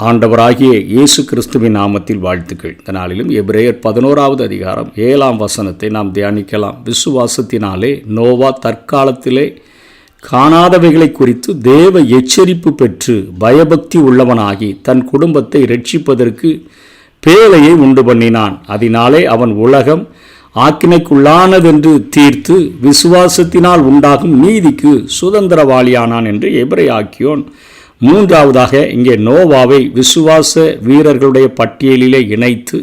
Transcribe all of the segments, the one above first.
ஆண்டவராகிய இயேசு கிறிஸ்துவின் நாமத்தில் வாழ்த்துக்கள். இந்த நாளிலும் எபிரேயர் 11வது அதிகாரம் 7ஆம் வசனத்தை நாம் தியானிக்கலாம். விசுவாசத்தினாலே நோவா தற்காலத்திலே காணாதவைகளை குறித்து தேவ எச்சரிப்பு பெற்று பயபக்தி உள்ளவனாகி தன் குடும்பத்தை இரட்சிப்பதற்கு பேழையை உண்டு பண்ணினான். அதனாலே அவன் உலகம் ஆக்கினைக்குள்ளானதென்று தீர்த்து விசுவாசத்தினால் உண்டாகும் நீதிக்கு சுதந்திரவாளியானான் என்று எபிரேயாக்கியோன் மூன்றாவதாக இங்கே நோவாவை விசுவாச வீரர்களுடைய பட்டியலிலே இணைத்து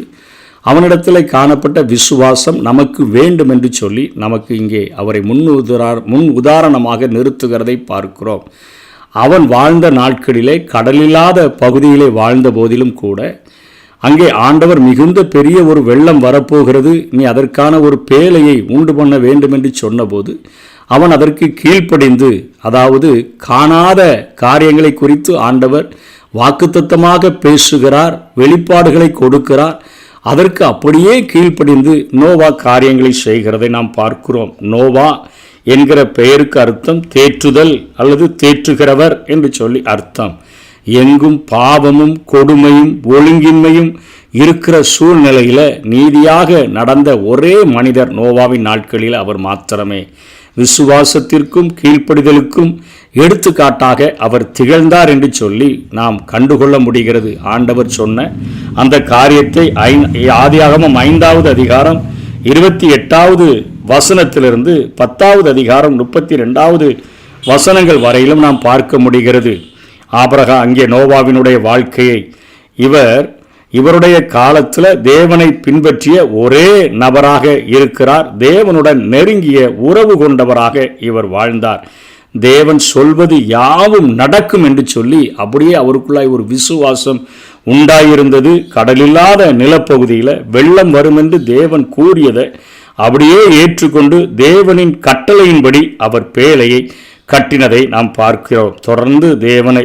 அவனிடத்தில் காணப்பட்ட விசுவாசம் நமக்கு வேண்டும் என்று சொல்லி நமக்கு இங்கே அவரை முன் உதாரணமாக நிறுத்துகிறதை பார்க்கிறோம். அவன் வாழ்ந்த நாட்களிலே கடலில்லாத பகுதியிலே வாழ்ந்த போதிலும் கூட அங்கே ஆண்டவர் மிகுந்த பெரிய ஒரு வெள்ளம் வரப்போகிறது, நீ அதற்கான ஒரு பேழையை உண்டு பண்ண வேண்டும் என்று சொன்னபோது அவன் அதற்கு கீழ்ப்படிந்து, அதாவது காணாத காரியங்களை குறித்து ஆண்டவர் வாக்குத்தத்தமாக பேசுகிறார், வெளிப்பாடுகளை கொடுக்கிறார். அதற்கு அப்படியே கீழ்ப்படிந்து நோவா காரியங்களை செய்கிறதை நாம் பார்க்கிறோம். நோவா என்கிற பெயருக்கு அர்த்தம் தேற்றுதல் அல்லது தேற்றுகிறவர் என்று சொல்லி அர்த்தம். எங்கும் பாவமும் கொடுமையும் ஒழுங்கின்மையும் இருக்கிற சூழ்நிலையில் நீதியாக நடந்த ஒரே மனிதர் நோவாவின் நாட்களில் அவர் மாத்திரமே. விசுவாசத்திற்கும் கீழ்ப்படிதலுக்கும் எடுத்துக்காட்டாக அவர் திகழ்ந்தார் என்று சொல்லி நாம் கண்டுகொள்ள முடிகிறது. ஆண்டவர் சொன்ன அந்த காரியத்தை ஆதியாகமம் 5வது அதிகாரம் 28வது வசனத்திலிருந்து 10வது அதிகாரம் 32வது வசனங்கள் வரையிலும் நாம் பார்க்க முடிகிறது. ஆபிரகாம் அங்கே நோவாவினுடைய வாழ்க்கையை இவருடைய காலத்தில் தேவனை பின்பற்றிய ஒரே நபராக இருக்கிறார். தேவனுடன் நெருங்கிய உறவு கொண்டவராக இவர் வாழ்ந்தார். தேவன் சொல்வது யாவும் நடக்கும் என்று சொல்லி அப்படியே அவருக்குள்ளாய் ஒரு விசுவாசம் உண்டாயிருந்தது. கடலில்லாத நிலப்பகுதியில் வெள்ளம் வரும் என்று தேவன் கூறியதை அப்படியே ஏற்றுக்கொண்டு தேவனின் கட்டளையின்படி அவர் பேழையை கட்டினதை நாம் பார்க்கிறோம். தொடர்ந்து தேவனை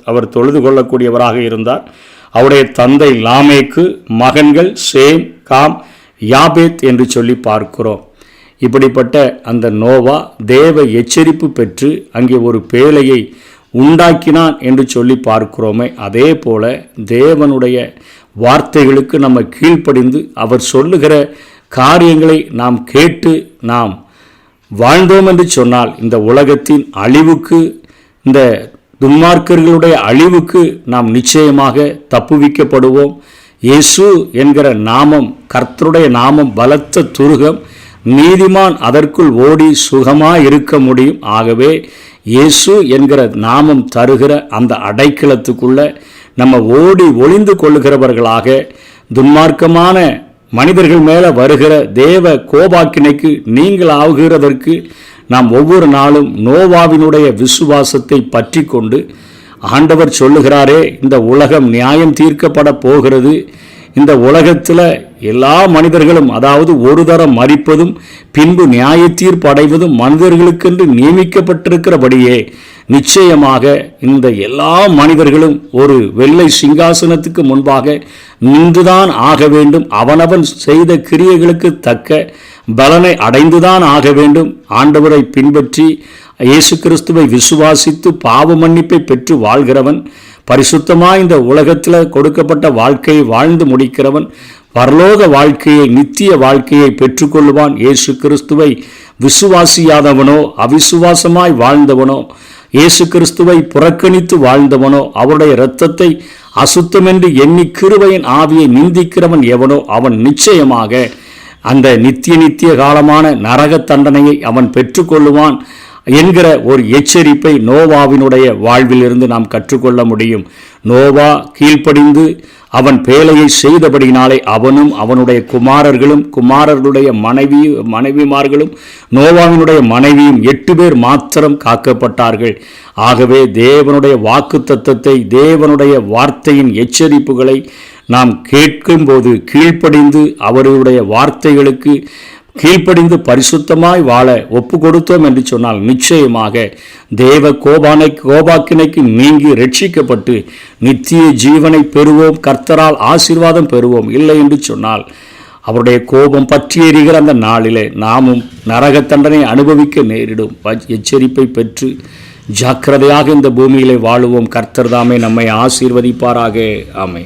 அவர் தொழுது கொள்ளக்கூடியவராக இருந்தார். அவருடைய தந்தை லாமேக்கு மகன்கள் சேம், காம், யாபேத் என்று சொல்லி பார்க்கிறோம். இப்படிப்பட்ட அந்த நோவா தேவ எச்சரிப்பு பெற்று அங்கே ஒரு பேழையை உண்டாக்கினான் என்று சொல்லி பார்க்கிறோமே. அதே போல தேவனுடைய வார்த்தைகளுக்கு நம்ம கீழ்ப்படிந்து அவர் சொல்லுகிற காரியங்களை நாம் கேட்டு நாம் வாழ்ந்தோம் என்று சொன்னால் இந்த உலகத்தின் அழிவுக்கு, இந்த துன்மார்க்கர்களுடைய அழிவுக்கு நாம் நிச்சயமாக தப்புவிக்கப்படுவோம். இயேசு என்கிற நாமம், கர்த்தருடைய நாமம் பலத்த துருகம், நீதிமான் அதற்குள் ஓடி சுகமாக இருக்க முடியும். ஆகவே இயேசு என்கிற நாமம் தருகிற அந்த அடைக்கலத்துக்குள்ள நம்ம ஓடி ஒளிந்து கொள்ளுகிறவர்களாக துன்மார்க்கமான மனிதர்கள் மேலே வருகிற தேவ கோபாக்கினைக்கு நீங்கள் ஆகுகிறதற்கு நாம் ஒவ்வொரு நாளும் நோவாவினுடைய விசுவாசத்தை பற்றி கொண்டு ஆண்டவர் சொல்லுகிறாரே, இந்த உலகம் நியாயம் தீர்க்கப்பட போகிறது. இந்த உலகத்தில் எல்லா மனிதர்களும், அதாவது ஒரு தரம் மரிப்பதும் பின்பு நியாய தீர்ப்பு அடைவதும் மனிதர்களுக்கென்று நியமிக்கப்பட்டிருக்கிறபடியே நிச்சயமாக இந்த எல்லா மனிதர்களும் ஒரு வெள்ளை சிங்காசனத்துக்கு முன்பாக நின்றுதான் ஆக வேண்டும். அவனவன் செய்த கிரியைகளுக்கு தக்க பலனை அடைந்துதான் ஆக வேண்டும். ஆண்டவரை பின்பற்றி இயேசு கிறிஸ்துவை விசுவாசித்து பாவ மன்னிப்பை பெற்று வாழ்கிறவன், பரிசுத்தமாக இந்த உலகத்தில் கொடுக்கப்பட்ட வாழ்க்கையை வாழ்ந்து முடிக்கிறவன் பரலோக வாழ்க்கையை, நித்திய வாழ்க்கையை பெற்றுக்கொள்ளுவான். இயேசு கிறிஸ்துவை விசுவாசியாதவனோ அவிசுவாசமாய் வாழ்ந்தவனோ, இயேசு கிறிஸ்துவை புறக்கணித்து வாழ்ந்தவனோ, அவருடைய இரத்தத்தை அசுத்தமென்று எண்ணி கிருபையின் ஆவியை நிந்திக்கிறவன் எவனோ அவன் நிச்சயமாக அந்த நித்திய காலமான நரக தண்டனையை அவன் பெற்றுக்கொள்ளுவான் என்கிற ஒரு எச்சரிப்பை நோவாவினுடைய வாழ்விலிருந்து நாம் கற்றுக்கொள்ள முடியும். நோவா கீழ்ப்படிந்து அவன் பேழையை செய்தபடினாலே அவனும் அவனுடைய குமாரர்களும் குமாரர்களுடைய மனைவிமார்களும் நோவாவினுடைய மனைவியும் 8 பேர் மாத்திரம் காக்கப்பட்டார்கள். ஆகவே தேவனுடைய வாக்கு தத்தத்தை, தேவனுடைய வார்த்தையின் எச்சரிப்புகளை நாம் கேட்கும்போது கீழ்ப்படிந்து அவருடைய வார்த்தைகளுக்கு கீழ்ப்படிந்து பரிசுத்தமாய் வாழ ஒப்பு கொடுத்தோம் என்று சொன்னால் நிச்சயமாக தேவ கோபாக்கினைக்கு நீங்கி ரட்சிக்கப்பட்டு நித்திய ஜீவனை பெறுவோம், கர்த்தரால் ஆசீர்வாதம் பெறுவோம். இல்லை என்று சொன்னால் அவருடைய கோபம் பற்றி எறிகிற அந்த நாளிலே நாமும் நரக தண்டனை அனுபவிக்க நேரிடும். எச்சரிப்பை பெற்று ஜாக்கிரதையாக இந்த பூமியிலே வாழுவோம். கர்த்தர் தாமே நம்மை ஆசீர்வதிப்பாராக. ஆமென்.